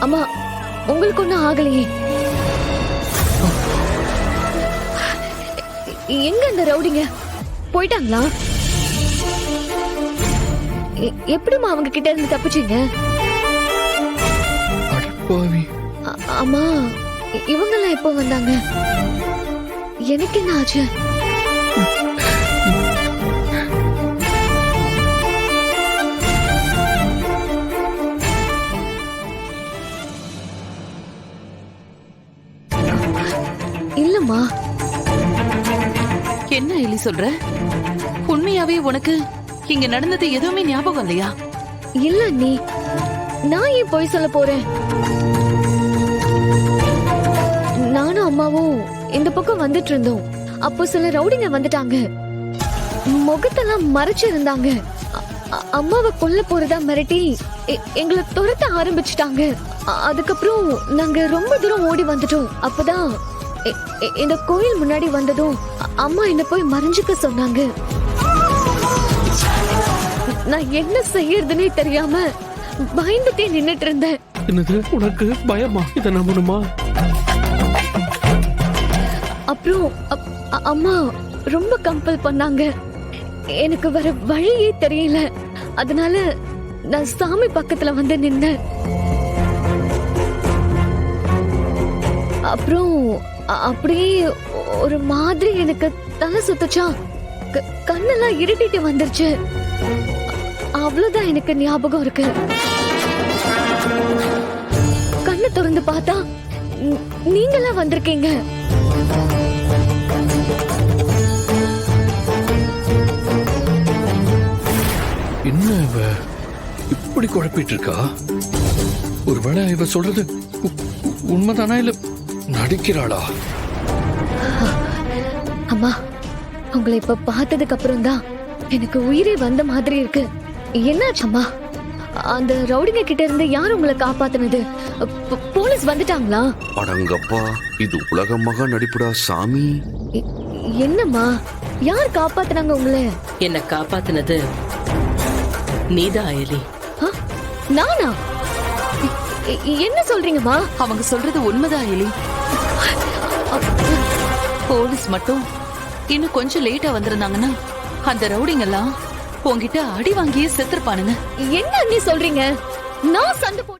அம்மா, உங்களுக்கு ஒண்ணும் ஆகலையே? எங்க அந்த ரவுடிங்க போயிட்டாங்களா? எப்படிமா அவங்க கிட்ட இருந்து தப்பிச்சீங்க? அடப்பாவி. அம்மா, இவங்கெல்லாம் எப்போ வந்தாங்க? எனக்கு என்ன ஆச்சு? இல்லம்மா. என்ன எலி சொல்ற? உண்மையாவே உனக்கு இங்க நடந்தது எதுவுமே ஞாபகம் இல்லையா? இல்ல நீ, நான் ஏன் போய் சொல்ல போறேன்? நானும் அம்மாவும் இந்த பக்கம் வந்துட்டு இருந்தோம். அப்போ சில ரவுடிங்க வந்துட்டாங்க. முகத்தெல்லாம் மறைச்சு இருந்தாங்க. அம்மாவை கொல்ல போறதா மிரட்டி எங்களை துரத்த ஆரம்பிச்சுட்டாங்க. அதுக்கப்புறம் நாங்க ரொம்ப தூரம் ஓடி வந்துட்டோம். அப்பதான் இந்த கோயில் முன்னாடி வந்ததும் அம்மா என்ன போய் மறைஞ்சுக்க சொன்னாங்க. நான் என்ன செய்யறதுன்னே தெரியாம பயந்துட்டே நின்னுட்டு இருந்தேன். என்னது, உனக்கு பயமா? இதை நம்பணுமா? அப்புறம் அம்மா ரொம்ப கம்பல் பண்ணாங்க. எனக்கு வர வழியே தெரியல. அதனால நான் சாமி பக்கத்துல வந்து நின்னேன். அப்புறம் அப்படியே ஒரு மாதிரி எனக்கு தலை சுத்துச்சா, கண்ணெல்லாம் இருட்டிட்டு வந்துருச்சு. அவ்வளவுதான் எனக்கு ஞாபகம் இருக்கு. கண்ணை திறந்து பார்த்தா நீங்களா வந்திருக்கீங்க. என்ன இவ இப்படி குழப்பிட்டு இருக்கா? ஒருவேளை இவ சொல்றது உண்மைதானா இல்ல நடிக்கிறாளா? அம்மா, உங்களை இப்ப பார்த்ததுக்கு அப்புறம் தான் எனக்கு உயிரே வந்த மாதிரி இருக்கு. என்னாச்சு அம்மா? அந்த ரவுடிங்க கிட்ட இருந்து யார் உங்களை காப்பாத்துனது? போலீஸ் வந்துட்டாங்களா? அடங்கப்பா, இது உலக மகா நடிப்புடா சாமி. என்னம்மா, யார் காப்பாத்துனாங்க உங்களை? என்ன காப்பாத்துனது நீதான் எலி. நானா? என்ன சொல்றீங்கம்மா? அவங்க சொல்றது உண்மைதான் எலி. போலீஸ் மட்டும் இன்னும் கொஞ்சம் லேட்டா வந்திருந்தாங்கன்னா அந்த ரவுடிங்கெல்லாம் உங்ககிட்ட அடி வாங்கியே செத்துருப்பானுங்க. என்ன நீ சொல்றீங்க? நான் சண்டை